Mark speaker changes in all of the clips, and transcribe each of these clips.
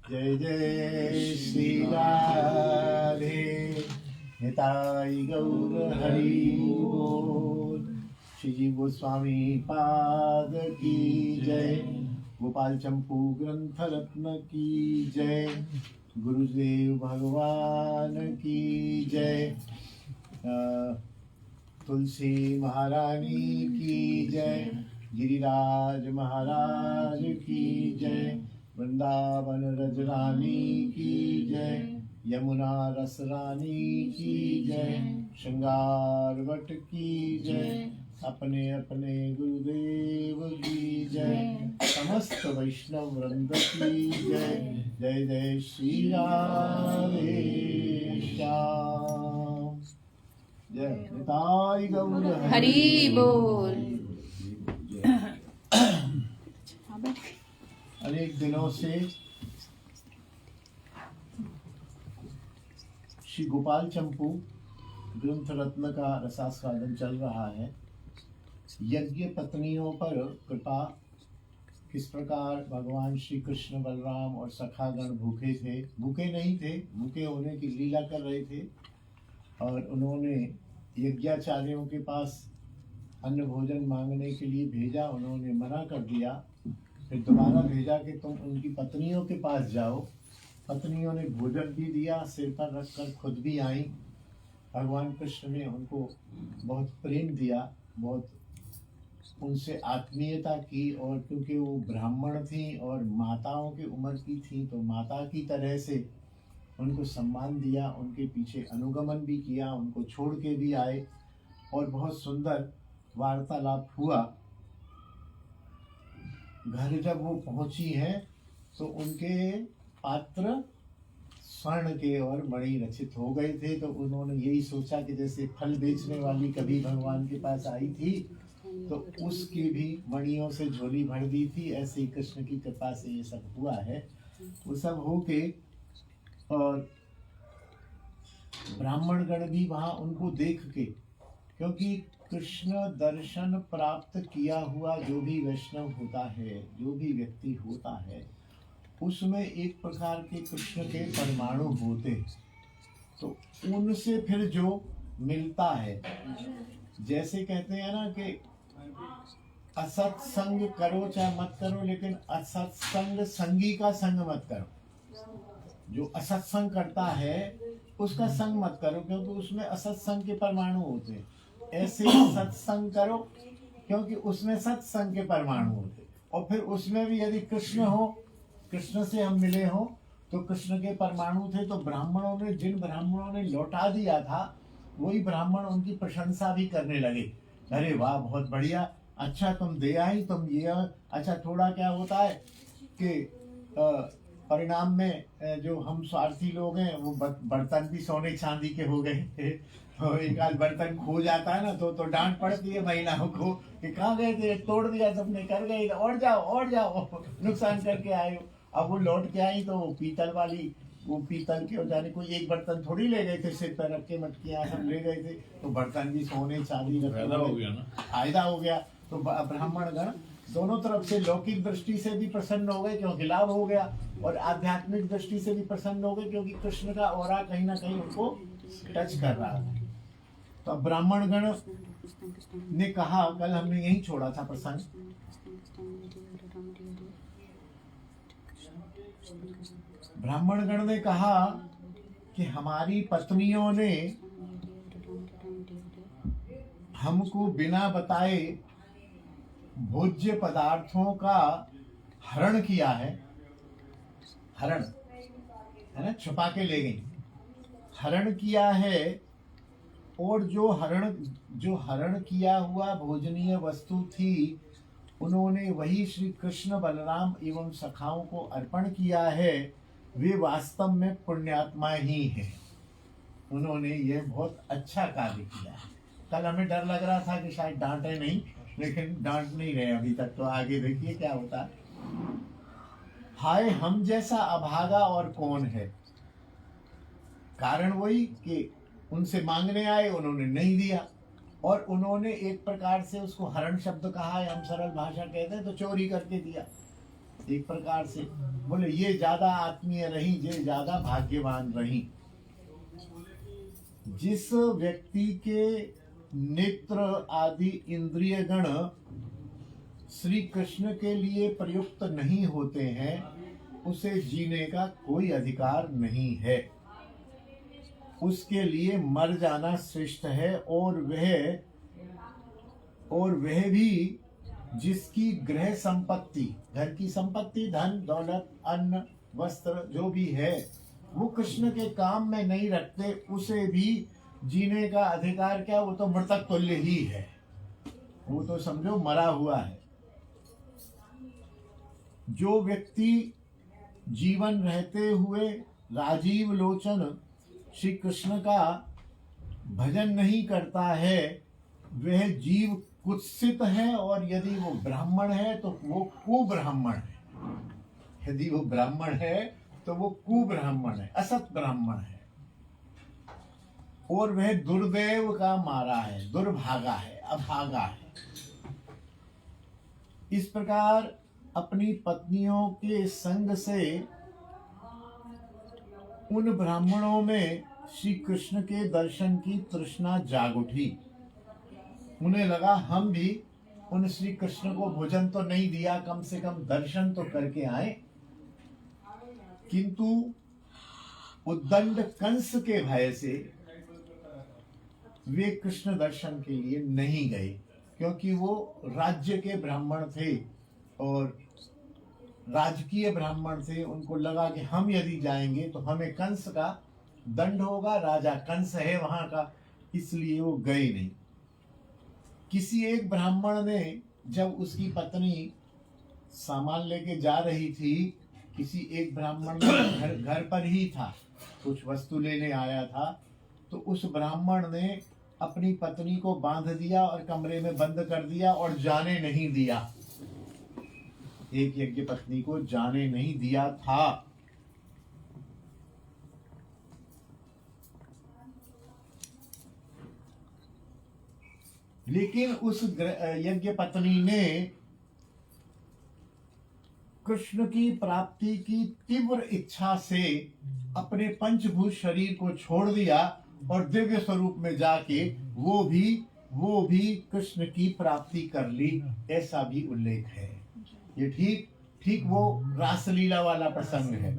Speaker 1: जय जय श्री राधे निताई गौर हरि बोल। श्री जीव गोस्वामी पाद की जय। गोपाल चंपू ग्रंथ रत्न की जय। गुरुदेव भगवान की जय। तुलसी महारानी की जय। गिरिराज महाराज की जय। वृंदावन रजरानी की जय। यमुना रसरानी की जय। श्रृंगार वट की जय। अपने अपने गुरुदेव की जय। समस्त वैष्णव वृंद की जय। जय जय श्री राधे श्याम। जय निताई गौर
Speaker 2: हरि बोल।
Speaker 1: अनेक दिनों से श्री गोपाल चंपू ग्रंथ रत्न का रसास्वादन चल रहा है। यज्ञ पत्नियों पर कृपा, किस प्रकार भगवान श्री कृष्ण बलराम और सखागण भूखे थे, भूखे नहीं थे, भूखे होने की लीला कर रहे थे और उन्होंने यज्ञाचार्यों के पास अन्न भोजन मांगने के लिए भेजा। उन्होंने मना कर दिया। फिर दोबारा भेजा कि तुम उनकी पत्नियों के पास जाओ। पत्नियों ने भोजन भी दिया, सिर पर रखकर खुद भी आई। भगवान कृष्ण ने उनको बहुत प्रेम दिया, बहुत उनसे आत्मीयता की और क्योंकि वो ब्राह्मण थी और माताओं की उम्र की थी तो माता की तरह से उनको सम्मान दिया, उनके पीछे अनुगमन भी किया, उनको छोड़ के भी आए और बहुत सुंदर वार्तालाप हुआ। घर जब वो पहुंची हैं तो उनके पात्र स्वर्ण के और मणि रचित हो गए थे। तो उन्होंने यही सोचा कि जैसे फल बेचने वाली कभी भगवान के पास आई थी तो उसकी भी मणियों से झोली भर दी थी, ऐसे ही कृष्ण की कृपा से ये सब हुआ है। वो सब होके और ब्राह्मण गण भी वहां उनको देख के, क्योंकि कृष्ण दर्शन प्राप्त किया हुआ जो भी वैष्णव होता है, जो भी व्यक्ति होता है, उसमें एक प्रकार के कृष्ण के परमाणु होते हैं। तो उनसे फिर जो मिलता है, जैसे कहते हैं ना कि असत्संग करो चाहे मत करो, लेकिन असत्संग संगी का संग मत करो। जो असत्संग करता है उसका संग मत करो, क्योंकि उसमें असत्संग के परमाणु होते हैं। ऐसे सत्संग करो क्योंकि उसमें सत्संग के परमाणु होते। और फिर उसमें भी यदि कृष्ण हो, कृष्ण से हम मिले हो तो कृष्ण के परमाणु थे। तो ब्राह्मणों ने, जिन ब्राह्मणों ने लौटा दिया था, वही ब्राह्मण उनकी प्रशंसा भी करने लगे। अरे वाह, बहुत बढ़िया, अच्छा तुम दे आई, तुम ये। अच्छा, थोड़ा क्या होता है कि परिणाम में जो हम स्वार्थी लोग हैं वो बर्तन भी सोने चांदी के हो गए। तो एक आध बर्तन खो जाता है ना तो डांट पड़ती है महिलाओं को कि कहाँ गए थे, तोड़ दिया तुमने, कर गए, और जाओ नुकसान करके आए हो। अब वो लौट के आई तो पीतल वाली, वो पीतल के जाने कोई एक बर्तन थोड़ी ले गए थे, सिर पर रख के मटकियां सब ले गए थे। तो बर्तन भी सोने चांदी
Speaker 3: फायदा हो गया ना,
Speaker 1: फायदा हो गया। तो ब्राह्मण गण दोनों तरफ से लौकिक दृष्टि से भी प्रसन्न हो गए क्योंकि लाभ हो गया, और आध्यात्मिक दृष्टि से भी प्रसन्न हो गए क्योंकि कृष्ण का ऑरा कहीं ना कहीं उनको टच कर रहा था। तो ब्राह्मण गण ने कहा, कल हमने यही छोड़ा था प्रसंग, ब्राह्मण गण ने कहा कि हमारी पत्नियों ने हमको बिना बताए भोज्य पदार्थों का हरण किया है। हरण है ना, छुपा के ले गई, हरण किया है। और जो हरण किया हुआ भोजनीय वस्तु थी, उन्होंने वही श्री कृष्ण बलराम एवं सखाओं को अर्पण किया है। वे वास्तव में पुण्यात्मा ही हैं। उन्होंने ये बहुत अच्छा कार्य किया है। कल हमें डर लग रहा था कि शायद डांटे नहीं, लेकिन डांट नहीं रहे अभी तक। तो आगे देखिए क्या होता है। हाय, हम जैसा अभागा और कौन है। कारण वही कि उनसे मांगने आए, उन्होंने नहीं दिया, और उन्होंने एक प्रकार से उसको हरण शब्द कहा है, हम सरल भाषा कहते हैं तो चोरी करके दिया। एक प्रकार से बोले ये ज्यादा आत्मीय रही, ये ज्यादा भाग्यवान रही। जिस व्यक्ति के नेत्र आदि इंद्रिय गण श्री कृष्ण के लिए प्रयुक्त नहीं होते हैं, उसे जीने का कोई अधिकार नहीं है। उसके लिए मर जाना श्रेष्ठ है। और वह भी जिसकी गृह संपत्ति, घर की संपत्ति, धन दौलत, अन्न वस्त्र जो भी है, वो कृष्ण के काम में नहीं रखते, उसे भी जीने का अधिकार क्या, वो तो मृतक तुल्य ही है, वो तो समझो मरा हुआ है। जो व्यक्ति जीवन रहते हुए राजीव लोचन श्री कृष्ण का भजन नहीं करता है, वह जीव कुत्सित है। और यदि वो ब्राह्मण है तो वो कुब्राह्मण है। यदि वो ब्राह्मण है तो वो कुब्राह्मण है, असत ब्राह्मण है। और वह दुर्दैव का मारा है, दुर्भागा है, अभागा है। इस प्रकार अपनी पत्नियों के संग से उन ब्राह्मणों में श्री कृष्ण के दर्शन की तृष्णा जाग उठी। उन्हें लगा हम भी उन श्री कृष्ण को भोजन तो नहीं दिया, कम से कम दर्शन तो करके आए। किंतु उद्दंड कंस के भय से वे कृष्ण दर्शन के लिए नहीं गए, क्योंकि वो राज्य के ब्राह्मण थे और राजकीय ब्राह्मण थे। उनको लगा कि हम यदि जाएंगे तो हमें कंस का दंड होगा, राजा कंस है वहां का, इसलिए वो गए नहीं। किसी एक ब्राह्मण ने जब उसकी पत्नी सामान लेके जा रही थी, किसी एक ब्राह्मण घर पर ही था, कुछ वस्तु लेने आया था, तो उस ब्राह्मण ने अपनी पत्नी को बांध दिया और कमरे में बंद कर दिया और जाने नहीं दिया। एक यज्ञ पत्नी को जाने नहीं दिया था। लेकिन उस यज्ञ पत्नी ने कृष्ण की प्राप्ति की तीव्र इच्छा से अपने पंचभूत शरीर को छोड़ दिया और दिव्य स्वरूप में जाके वो भी कृष्ण की प्राप्ति कर ली, ऐसा भी उल्लेख है। ये ठीक वो रासलीला वाला प्रसंग है।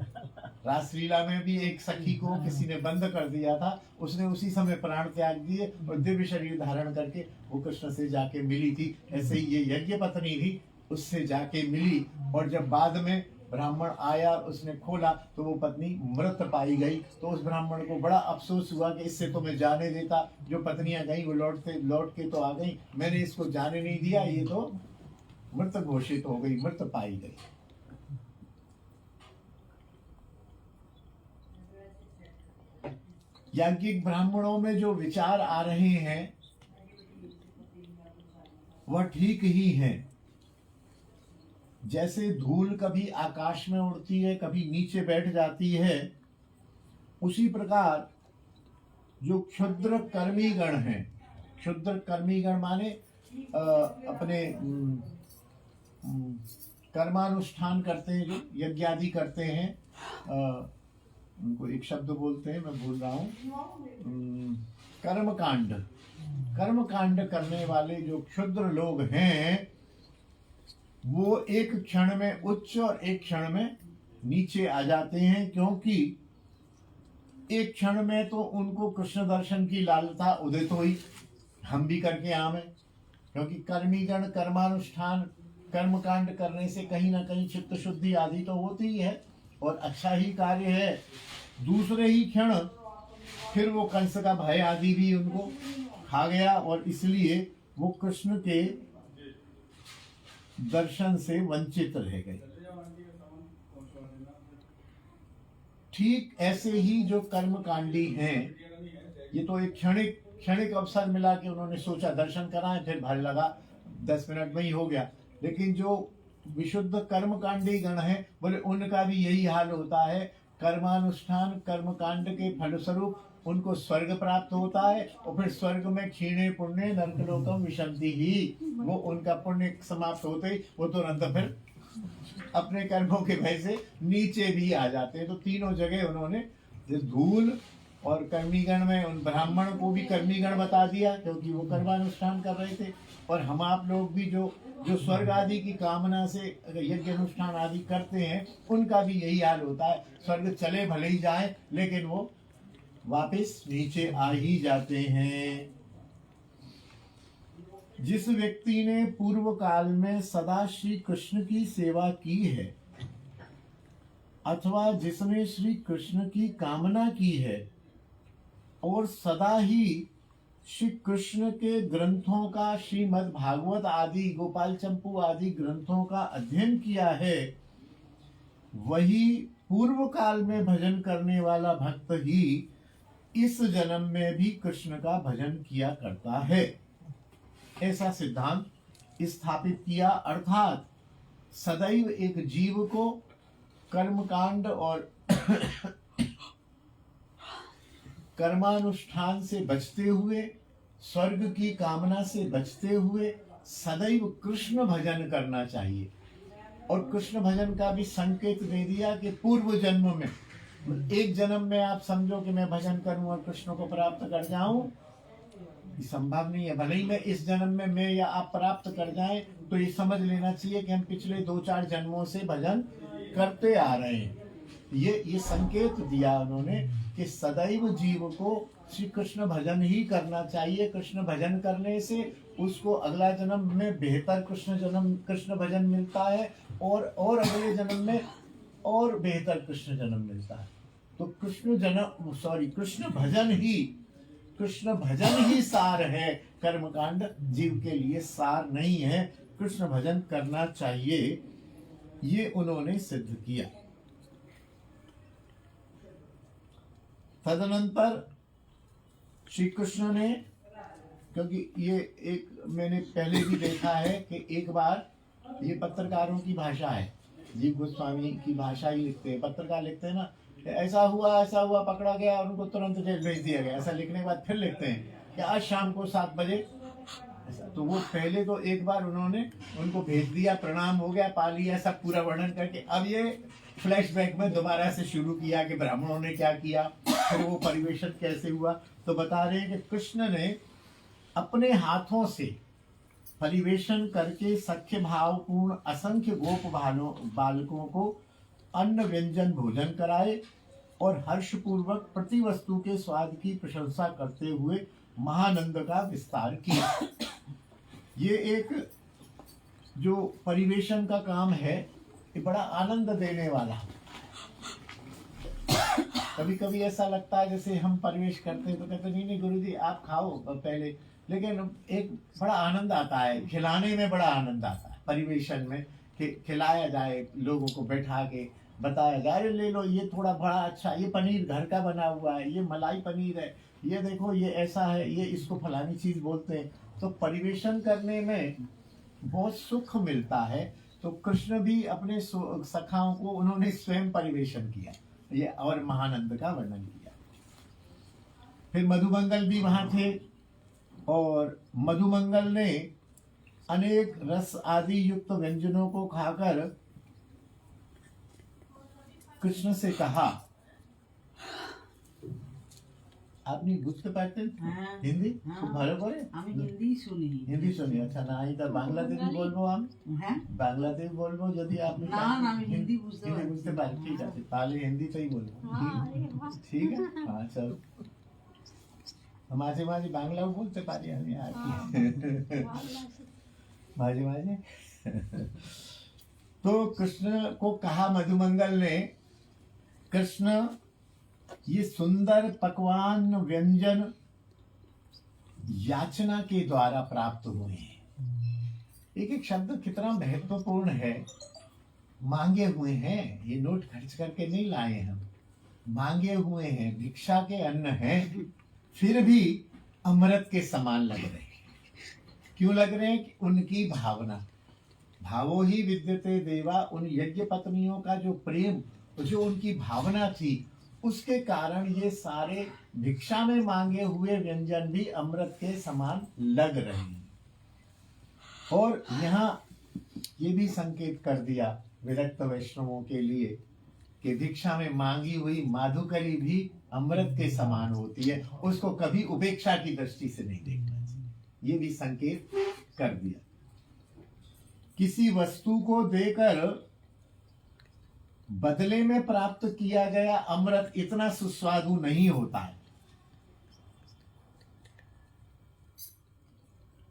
Speaker 1: रासलीला में भी एक सखी को किसी ने बंद कर दिया था, उसने उसी समय प्राण त्याग दिए और दिव्य शरीर धारण करके वो कृष्ण से जाके मिली थी। ऐसे ही ये यज्ञ पत्नी भी उससे जाके मिली, और जब बाद में ब्राह्मण आया उसने खोला तो वो पत्नी मृत पाई गई। तो उस ब्राह्मण को बड़ा अफसोस हुआ कि इससे तो मैं जाने देता, जो पत्नियां गई वो लौट के तो आ गई, मैंने इसको जाने नहीं दिया, ये तो मृत घोषित हो गई, मृत पाई गई। याज्ञिक ब्राह्मणों में जो विचार आ रहे हैं वह ठीक ही है। जैसे धूल कभी आकाश में उड़ती है, कभी नीचे बैठ जाती है, उसी प्रकार जो क्षुद्र कर्मी गण हैं, क्षुद्र कर्मी गण माने अपने कर्मानुष्ठान करते हैं, जो यज्ञ आदि करते हैं, उनको एक शब्द बोलते हैं, मैं भूल रहा हूँ, कर्मकांड करने वाले जो क्षुद्र लोग हैं, वो एक क्षण में उच्च और एक क्षण में नीचे आ जाते हैं, क्योंकि एक क्षण में तो उनको कृष्ण दर्शन की लालसा उदित हुई, हम भी करके आवे, क्योंकि कर्मीगण कर्मानुष्ठान कर्मकांड करने से कहीं ना कहीं चित्त शुद्धि आदि तो होती ही है और अच्छा ही कार्य है। दूसरे ही क्षण फिर वो कंस का भय आदि भी उनको खा गया और इसलिए वो कृष्ण के दर्शन से वंचित रह गए। ठीक ऐसे ही जो कर्मकांडी हैं, ये तो एक क्षणिक अवसर मिला कि उन्होंने सोचा दर्शन कराएं, फिर भर लगा 10 मिनट में ही हो गया। लेकिन जो विशुद्ध कर्मकांडी गण है, बोले उनका भी यही हाल होता है। कर्मानुष्ठान कर्मकांड के फलस्वरूप उनको स्वर्ग प्राप्त होता है और फिर स्वर्ग में क्षीणे पुण्य नरकलोकम विशंति ही, वो उनका पुण्य समाप्त होते ही वो तुरंत फिर अपने कर्मों के भय से नीचे भी आ जाते हैं। तो तीनों जगह उन्होंने जो धूल और कर्मीगण में उन ब्राह्मण को भी कर्मीगण बता दिया क्योंकि वो कर्मानुष्ठान कर रहे थे, और हम आप लोग भी जो जो स्वर्ग आदि की कामना से यज्ञ अनुष्ठान आदि करते हैं उनका भी यही हाल होता है। स्वर्ग चले भले ही जाए लेकिन वो वापस नीचे आ ही जाते हैं। जिस व्यक्ति ने पूर्व काल में सदा श्री कृष्ण की सेवा की है अथवा जिसने श्री कृष्ण की कामना की है और सदा ही श्री कृष्ण के ग्रंथों का, श्रीमद् भागवत आदि, गोपाल चंपू आदि ग्रंथों का अध्ययन किया है, वही पूर्व काल में भजन करने वाला भक्त ही इस जन्म में भी कृष्ण का भजन किया करता है, ऐसा सिद्धांत स्थापित किया। अर्थात सदैव एक जीव को कर्मकांड और कर्मानुष्ठान से बचते हुए, स्वर्ग की कामना से बचते हुए सदैव कृष्ण भजन करना चाहिए। और कृष्ण भजन का भी संकेत दे दिया कि पूर्व जन्म में, एक जन्म में आप समझो कि मैं भजन करूं और कृष्ण को प्राप्त कर जाऊं, ये संभव नहीं है। भले ही मैं इस जन्म में मैं या आप प्राप्त कर जाएं तो ये समझ लेना चाहिए कि हम पिछले 2-4 जन्मों से भजन करते आ रहे हैं। ये संकेत दिया उन्होंने कि सदैव जीव को श्री कृष्ण भजन ही करना चाहिए। कृष्ण भजन करने से उसको अगला जन्म में बेहतर कृष्ण भजन मिलता है और अगले जन्म में और बेहतर कृष्ण जन्म मिलता है। तो कृष्ण भजन ही सार है, कर्मकांड जीव के लिए सार नहीं है। कृष्ण भजन करना चाहिए, ये उन्होंने सिद्ध किया। तदनंतर श्री कृष्ण ने, क्योंकि ये एक मैंने पहले भी देखा है कि एक बार, ये पत्रकारों की भाषा है, जीव गोस्वामी की भाषा ही लिखते हैं, पत्रकार लिखते हैं ना, ऐसा हुआ पकड़ा गया और उनको तुरंत जेल भेज दिया गया, ऐसा लिखने के बाद फिर लिखते हैं कि आज शाम को 7 बजे ऐसा। तो वो पहले तो एक बार उन्होंने उनको भेज दिया, प्रणाम हो गया, पा लिया, सब पूरा वर्णन करके, अब ये फ्लैशबैक में दोबारा से शुरू किया कि ब्राह्मणों ने क्या किया, फिर वो परिवेशन कैसे हुआ। तो बता रहे हैं कि कृष्ण ने अपने हाथों से परिवेशन करके सख्य भावपूर्ण असंख्य गोप बालकों को अन्न व्यंजन भोजन कराए और हर्षपूर्वक प्रति वस्तु के स्वाद की प्रशंसा करते हुए महानंद का विस्तार किया। ये एक जो परिवेशन का काम है, ये बड़ा आनंद देने वाला। कभी कभी ऐसा लगता है जैसे हम परिवेश करते हैं तो कहते नहीं गुरुजी आप खाओ पहले, लेकिन एक बड़ा आनंद आता है, खिलाने में बड़ा आनंद आता है परिवेशन में, कि खिलाया जाए, लोगों को बैठा के बताया जाए, ले लो ये थोड़ा बड़ा अच्छा, ये पनीर घर का बना हुआ है, ये मलाई पनीर है, ये देखो ये ऐसा है, ये इसको फलानी चीज बोलते हैं। तो परिवेशन करने में बहुत सुख मिलता है। तो कृष्ण भी अपने सखाओं को उन्होंने स्वयं परिवेशन किया, ये और महानंद का वर्णन किया। फिर मधुमंगल भी वहां थे और मधुमंगल ने अनेक रस आदि युक्त व्यंजनों को खाकर कृष्ण से कहा, আপনি বুঝতে পারতেন হিন্দি খুব ভালো করে?
Speaker 3: আমি হিন্দি শুনি।
Speaker 1: হিন্দি শুনি, আচ্ছা না আমি তো বাংলাতেই বলবো, আমি
Speaker 3: হ্যাঁ
Speaker 1: বাংলাতেই বলবো যদি আপনি
Speaker 3: না না আমি হিন্দি বুঝতে পারি।
Speaker 1: বুঝতে পারেন, ঠিক আছে তাহলে হিন্দিতেই বলবো, ঠিক আছে? হ্যাঁ চলো, মাঝে মাঝে বাংলাও বলতে পারি আমি আর কি, माझे माझे। तो कृष्ण को कहा मधुमंगल ने, कृष्ण ये सुंदर पकवान व्यंजन याचना के द्वारा प्राप्त हुए हैं। एक एक शब्द कितना महत्वपूर्ण है, मांगे हुए हैं, ये नोट खर्च करके नहीं लाए हम, मांगे हुए हैं, भिक्षा के अन्न हैं, फिर भी अमृत के समान लग रहे हैं। क्यों लग रहे हैं? कि उनकी भावना, भावो ही विद्यते देवा, उन यज्ञ पत्नियों का जो प्रेम, जो उनकी भावना थी, उसके कारण ये सारे भिक्षा में मांगे हुए व्यंजन भी अमृत के समान लग रहे हैं। और यहाँ ये भी संकेत कर दिया विरक्त वैष्णवों के लिए कि भिक्षा में मांगी हुई माधुकरी भी अमृत के समान होती है, उसको कभी उपेक्षा की दृष्टि से नहीं देखना चाहिए। ये भी संकेत कर दिया। किसी वस्तु को देकर बदले में प्राप्त किया गया अमृत इतना सुस्वादु नहीं होता है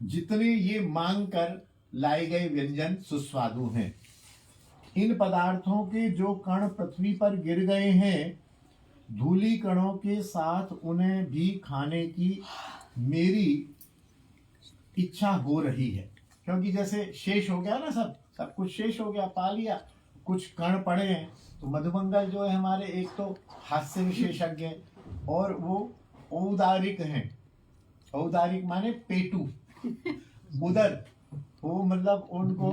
Speaker 1: जितने ये मांग कर लाए गए व्यंजन सुस्वादु हैं। इन पदार्थों के जो कण पृथ्वी पर गिर गए हैं, धूली कणों के साथ उन्हें भी खाने की मेरी इच्छा हो रही है, क्योंकि जैसे शेष हो गया ना, सब कुछ शेष हो गया, पा लिया, कुछ कण पड़े हैं। तो मधुमंगल जो है हमारे एक तो हास्य विशेषज्ञ और वो औदारिक हैं। औदारिक माने पेटू, उदर, वो मतलब उनको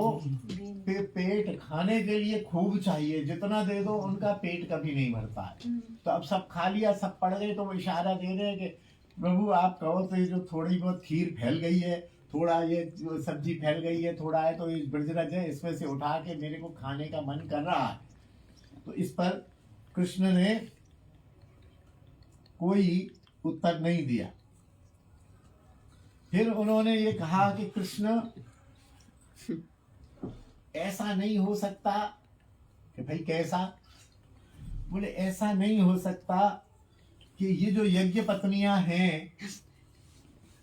Speaker 1: पेट खाने के लिए खूब चाहिए, जितना दे दो उनका पेट कभी नहीं भरता है। तो अब सब खा लिया, सब पड़ गए, तो वो इशारा दे रहे हैं कि प्रभु आप कहो तो ये जो थोड़ी बहुत खीर फैल गई है, थोड़ा ये जो सब्जी फैल गई है, थोड़ा है, तो ये ब्रजरज है, इसमें से उठा के मेरे को खाने का मन कर रहा है। तो इस पर कृष्ण ने कोई उत्तर नहीं दिया। फिर उन्होंने ये कहा कि कृष्ण ऐसा नहीं हो सकता। कि भाई कैसा? बोले ऐसा नहीं हो सकता कि ये जो यज्ञ पत्नियां हैं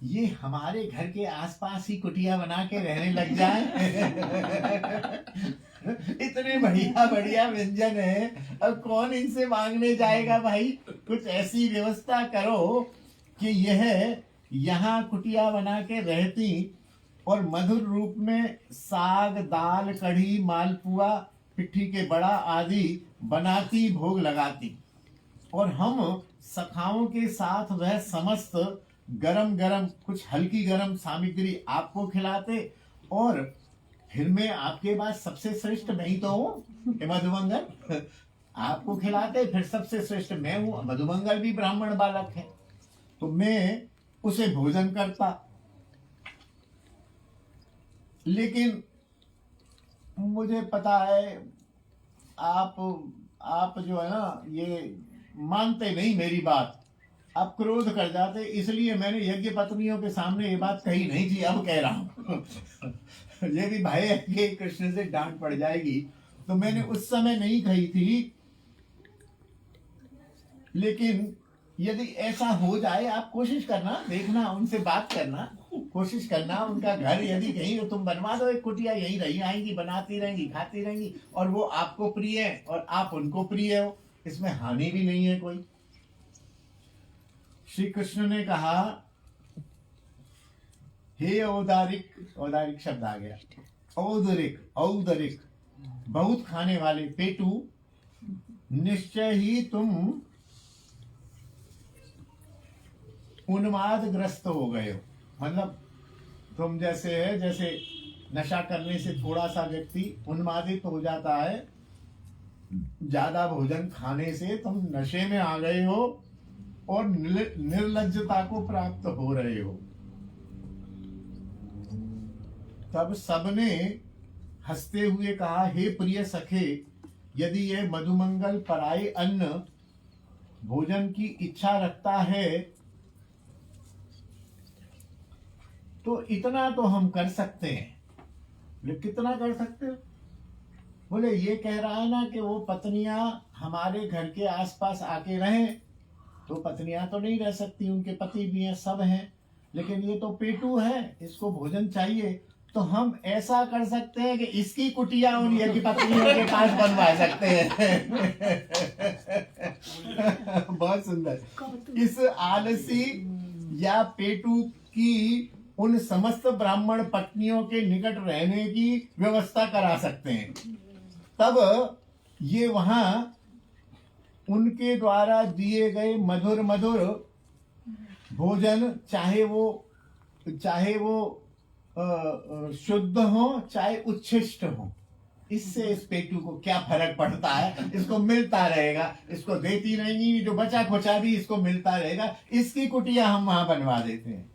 Speaker 1: ये हमारे घर के आसपास ही कुटिया बना के रहने लग जाए। इतने बढ़िया बढ़िया व्यंजन है, अब कौन इनसे मांगने जाएगा भाई? कुछ ऐसी व्यवस्था करो कि यह यहाँ कुटिया बना के रहती और मधुर रूप में साग, दाल, कढ़ी, मालपुआ, पिट्ठी के बड़ा आदि बनाती, भोग लगाती, और हम सखाओं के साथ वह समस्त गरम गरम कुछ हल्की गरम सामग्री आपको खिलाते, और फिर मैं आपके पास सबसे श्रेष्ठ नहीं तो हूँ मधुमंगल, आपको खिलाते, फिर सबसे श्रेष्ठ मैं हूँ। मधुमंगल भी ब्राह्मण बालक है, तो मैं उसे भोजन करता। लेकिन मुझे पता है आप जो है ना ये मानते नहीं मेरी बात, आप क्रोध कर जाते, इसलिए मैंने यज्ञ पत्नियों के सामने ये बात कही नहीं थी, अब कह रहा हूं। ये भी भय है कि कृष्ण से डांट पड़ जाएगी, तो मैंने उस समय नहीं कही थी। लेकिन यदि ऐसा हो जाए, आप कोशिश करना, देखना, उनसे बात करना, कोशिश करना, उनका घर यदि कहीं तो तुम बनवा दो एक कुटिया, यहीं रही आएंगी, बनाती रहेंगी, खाती रहेंगी, और वो आपको प्रिय है और आप उनको प्रिय हो, इसमें हानि भी नहीं है कोई। श्री कृष्ण ने कहा, हे औदारिक, औदारिक शब्द आ गया, औदरिक, औदरिक, बहुत खाने वाले पेटू, निश्चय ही तुम उन्मादग्रस्त हो गए हो। मतलब तुम जैसे है, जैसे नशा करने से थोड़ा सा व्यक्ति उन्मादित हो जाता है, ज्यादा भोजन खाने से तुम नशे में आ गए हो और निर्लज्जता को प्राप्त हो रहे हो। तब सबने हंसते हुए कहा, हे प्रिय सखे, यदि यह मधुमंगल पराये अन्न भोजन की इच्छा रखता है तो इतना तो हम कर सकते हैं। बोले कितना कर सकते हो? बोले ये कह रहा है ना कि वो पत्नियां हमारे घर के आसपास आके रहें, तो पत्नियां तो नहीं रह सकती, उनके पति भी हैं, सब हैं, लेकिन ये तो पेटू है, इसको भोजन चाहिए, तो हम ऐसा कर सकते हैं कि इसकी कुटिया उन यज्ञ पत्नियों के पास बनवा सकते हैं। बहुत सुंदर। इस आलसी या पेटू की उन समस्त ब्राह्मण पत्नियों के निकट रहने की व्यवस्था करा सकते हैं। तब ये वहां उनके द्वारा दिए गए मधुर मधुर भोजन, चाहे वो शुद्ध हो चाहे उच्छिष्ट हो, इससे इस पेटू को क्या फर्क पड़ता है? इसको मिलता रहेगा, इसको देती रहेंगी, जो बचा खुचा भी इसको मिलता रहेगा, इसकी कुटिया हम वहां बनवा देते हैं।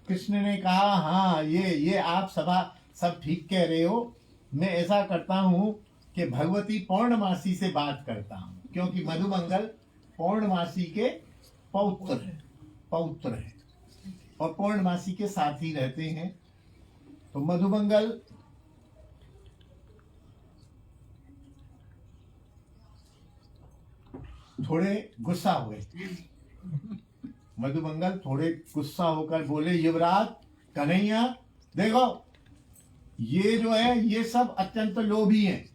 Speaker 1: कृष्ण ने कहा, हाँ ये आप सब ठीक कह रहे हो, मैं ऐसा करता हूँ कि भगवती पौर्णमासी से बात करता हूँ, क्योंकि मधुमंगल पौर्णमासी के पौत्र है और पौर्णमासी के साथ ही रहते हैं। तो मधुमंगल थोड़े गुस्सा हुए। मधुमंगल थोड़े गुस्सा होकर बोले, युवराज कन्हैया, देखो ये जो है ये सब अत्यंत लोभी हैं,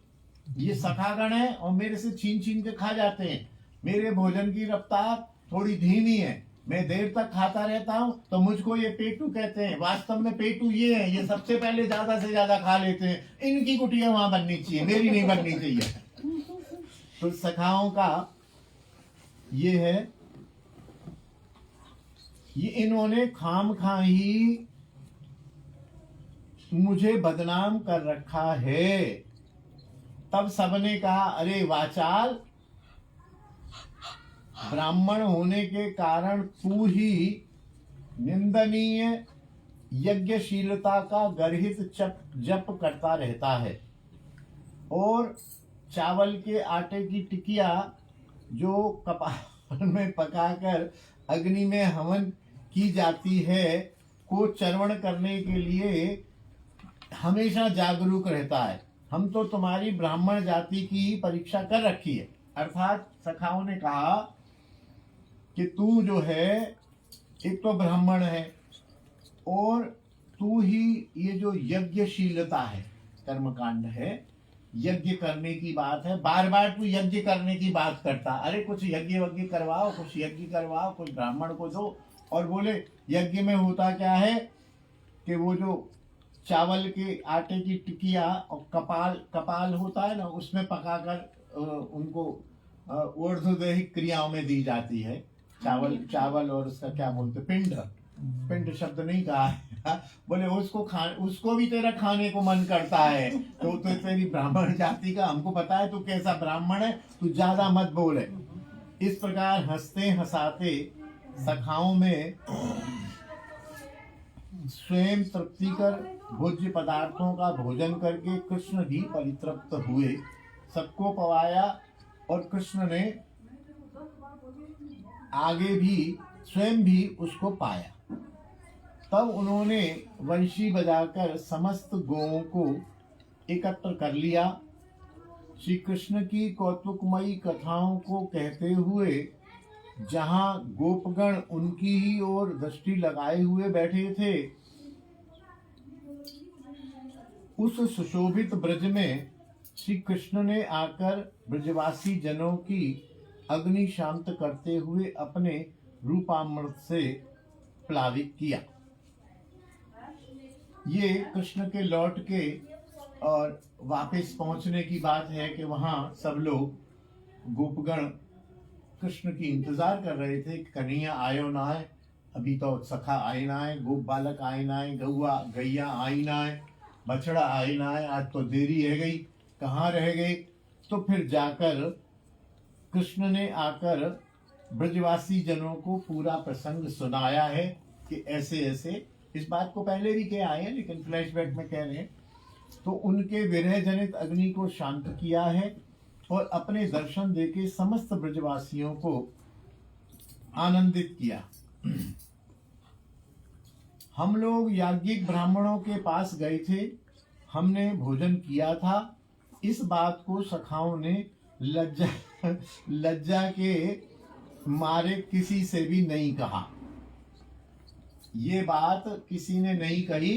Speaker 1: ये सखागण है और मेरे से छीन छीन के खा जाते हैं। मेरे भोजन की रफ्तार थोड़ी धीमी है, मैं देर तक खाता रहता हूँ, तो मुझको ये पेटू कहते हैं। वास्तव में पेटू ये है, ये सबसे पहले ज्यादा से ज्यादा खा लेते हैं। इनकी कुटिया वहां बननी चाहिए, मेरी नहीं बननी चाहिए। तो सखाओं का ये है, ये इन्होंने खाम खा ही मुझे बदनाम कर रखा है। तब सबने कहा, अरे वाचाल, ब्राह्मण होने के कारण तू ही निंदनीय यज्ञशीलता का गर्हित जप करता रहता है, और चावल के आटे की टिकिया जो कपाल में पकाकर अग्नि में हवन की जाती है को चर्वण करने के लिए हमेशा जागरूक रहता है। हम तो तुम्हारी ब्राह्मण जाति की परीक्षा कर रखी है। अर्थात सखाओं ने कहा कि तू जो है एक तो ब्राह्मण है, और तू ही ये जो यज्ञशीलता है, कर्मकांड है, यज्ञ करने की बात है, बार बार तू यज्ञ करने की बात करता। अरे कुछ यज्ञ वज्ञ करवाओ, कुछ यज्ञ करवाओ, कुछ ब्राह्मण को दो। और बोले यज्ञ में होता क्या है कि वो जो चावल के आटे की टिकिया और कपाल होता है ना, उसमें पकाकर उनको ऊर्ध्वदेहिक क्रियाओं में दी जाती है। चावल और उसका क्या बोलते, पिंड शब्द नहीं कहा है। बोले उसको भी तेरा खाने को मन करता है, तो तेरी ब्राह्मण जाति का, हमको पता है तू कैसा ब्राह्मण है, तू ज्यादा मत बोले। इस प्रकार हंसते हंसाते सखाओं में स्वयं तृप्तिकर भोज्य पदार्थों का भोजन करके कृष्ण भी परितृप्त हुए, सबको पवाया, और कृष्ण ने आगे भी स्वयं भी उसको पाया। तब उन्होंने वंशी बजाकर समस्त गोओं को एकत्र कर लिया। श्री कृष्ण की कौतुकमयी कथाओं को कहते हुए जहां गोपगण उनकी ही ओर दृष्टि लगाए हुए बैठे थे, उस सुशोभित ब्रज में श्री कृष्ण ने आकर ब्रजवासी जनों की अग्नि शांत करते हुए अपने रूपामृत से प्लावित किया। ये कृष्ण के लौट के और वापस पहुंचने की बात है कि वहां सब लोग गोपगण कृष्ण की इंतजार कर रहे थे कि कन्हैया आयो ना आए, अभी तो सखा आए ना आए, गोप बालक आए ना आए, गैया आई ना आए, बछड़ा आए ना आए, आज तो देरी है गई, कहाँ रह गए। तो फिर जाकर कृष्ण ने आकर ब्रजवासी जनों को पूरा प्रसंग सुनाया है कि ऐसे ऐसे, इस बात को पहले भी कह आए हैं लेकिन फ्लैशबैक में कह रहे हैं। तो उनके विरह जनित अग्नि को शांत किया है और अपने दर्शन देके समस्त ब्रजवासियों को आनंदित किया। हम लोग याज्ञिक ब्राह्मणों के पास गए थे, हमने भोजन किया था। इस बात को सखाओं ने लज्जा के मारे किसी से भी नहीं कहा। ये बात किसी ने नहीं कही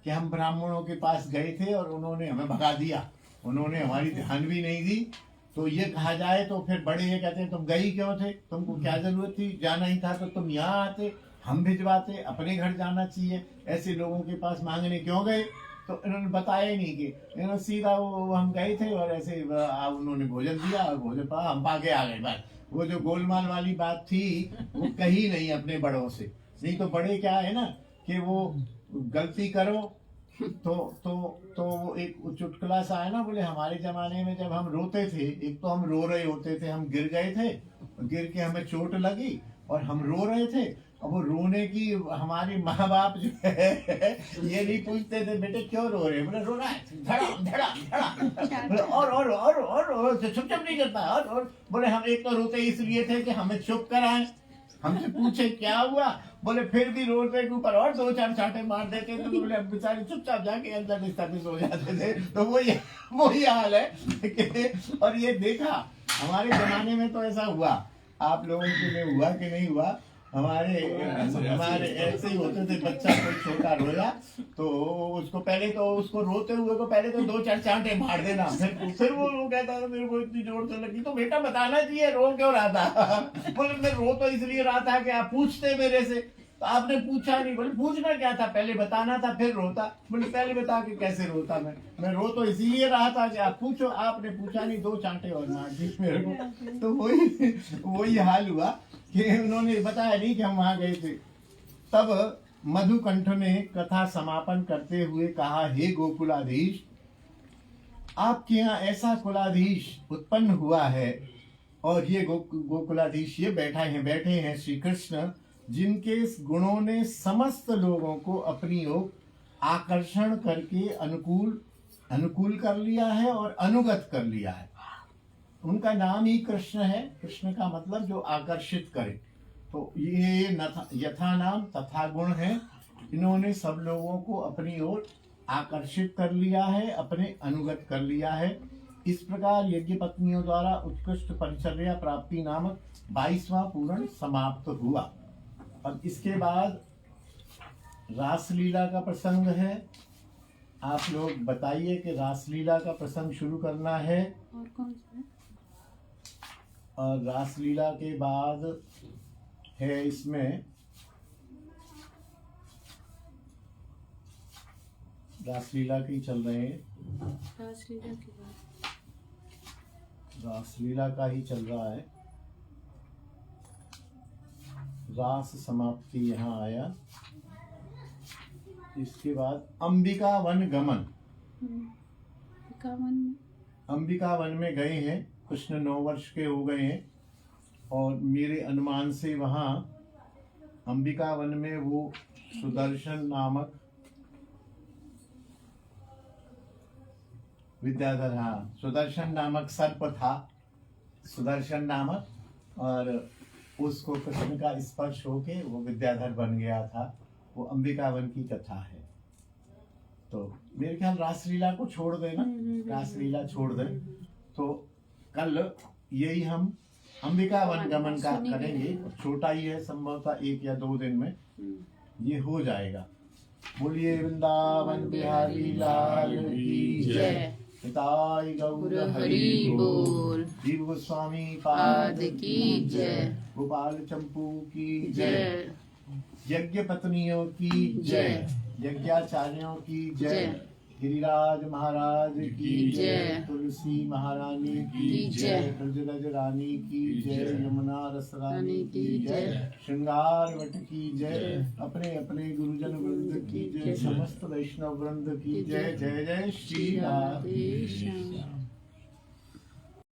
Speaker 1: कि हम ब्राह्मणों के पास गए थे और उन्होंने हमें भगा दिया, उन्होंने हमारी ध्यान भी नहीं दी। तो ये कहा जाए तो फिर बड़े ये कहते हैं तुम गई क्यों थे, तुमको क्या जरूरत थी, जाना ही था तो तुम यहाँ आते, हम भिजवाते, अपने घर जाना चाहिए, ऐसे लोगों के पास मांगने क्यों गए। तो इन्होंने बताया ही नहीं कि इन्होंने सीधा वो हम गए थे और ऐसे उन्होंने भोजन दिया और भोजन पा हम पाके आ गए। बस वो जो गोलमाल वाली बात थी वो कही नहीं अपने बड़ों से। नहीं तो बड़े क्या है ना कि वो गलती करो तो वो एक चुटकुला सा है ना, बोले हमारे जमाने में जब हम रोते थे, एक तो हम रो रहे होते थे, हम गिर गए थे, गिर के हमें चोट लगी और हम रो रहे थे, अब वो रोने की हमारे माँ बाप जो है ये नहीं पूछते थे बेटे क्यों रो रहे हैं, बोले रो रहा है धड़ाम धड़ाम धड़ाम, बोले और चुप चुप नहीं करता और बोले हम एक तो रोते इसलिए थे कि हमें चुप कराएं, हमसे पूछे क्या हुआ, बोले फिर भी रोते के ऊपर और 2-4 चांटे मार देते थे, बोले अब बेचारे चुपचाप जाके अंदर बिस्तर में सो जाते थे। तो वही हाल है और ये देखा हमारे जमाने में तो ऐसा हुआ, आप लोगों के लिए हुआ कि नहीं हुआ, हमारे ऐसे ही होते थे, बच्चा कोई छोटा रोया तो उसको पहले तो उसको रोते हुए को पहले तो 2-4 चांटे मार देना, फिर वो कहता था मेरे को इतनी जोर से लगी, तो बेटा बताना चाहिए रो क्यों रहा था, बोले मैं रो तो इसलिए रहा था कि आप पूछते मेरे से, तो आपने पूछा नहीं, बोले पूछना क्या था, पहले बताना था फिर रोता, बोले पहले बता के कैसे रोता, मैं रो तो इसीलिए रहा था कि आप पूछो, आपने पूछा नहीं, 2 चांटे और मार दी मेरे को। तो वही हाल हुआ कि उन्होंने बताया नहीं कि हम वहां गए थे। तब मधुकंठ ने कथा समापन करते हुए कहा, हे गोकुलाधीश, आपके यहाँ ऐसा कुलाधीश उत्पन्न हुआ है और ये गोकुलाधीश ये बैठे हैं श्री कृष्ण, जिनके गुणों ने समस्त लोगों को अपनी ओर आकर्षण करके अनुकूल कर लिया है और अनुगत कर लिया है। उनका नाम ही कृष्ण है, कृष्ण का मतलब जो आकर्षित करे, तो ये यथा नाम तथा गुण है, इन्होंने सब लोगों को अपनी ओर आकर्षित कर लिया है, अपने अनुगत कर लिया है। इस प्रकार यज्ञ पत्नियों द्वारा उत्कृष्ट परिचर्या प्राप्ति नामक 22वां पूर्ण समाप्त हुआ। अब इसके बाद रासलीला का प्रसंग है। आप लोग बताइए कि रासलीला का प्रसंग शुरू करना है,
Speaker 2: और कौन सा है?
Speaker 1: और रासलीला के बाद है इसमें रासलीला की चल रहे हैं,
Speaker 2: रासलीला के बाद
Speaker 1: रासलीला का ही चल रहा है। रास समाप्ति यहाँ आया, इसके बाद अंबिका वन गमन। अंबिका वन में गए हैं, कृष्ण 9 वर्ष के हो गए हैं और मेरे अनुमान से वहाँ अंबिका वन में वो सुदर्शन नामक विद्याधर, हाँ सुदर्शन नामक सर्प था, सुदर्शन नामक, और उसको कृष्ण का स्पर्श होके वो विद्याधर बन गया था, वो अंबिका वन की कथा है। तो मेरे ख्याल रासलीला को छोड़ देना, रासलीला छोड़ दें, तो कल यही हम अंबिका वन गमन का करेंगे, छोटा ही है, संभवतः 1 या 2 दिन में ये हो जाएगा। बोलिए वृंदावन बिहारी लाल की जय, हिताय गौर हरि बोल, जीव गोस्वामी पाद की जय, गोपाल चंपू की जय, यज्ञ पत्नियों की जय, यज्ञाचार्यों की जय, गिरिराज महाराज की जय, तुलसी महारानी की जय, ब्रजरज रानी की जय, यमुना रस रानी की जय, श्रृंगार वट की जय, अपने अपने गुरुजन वृंद की जय, समस्त वैष्णव वृंद की जय। जय जय श्री राधे श्याम।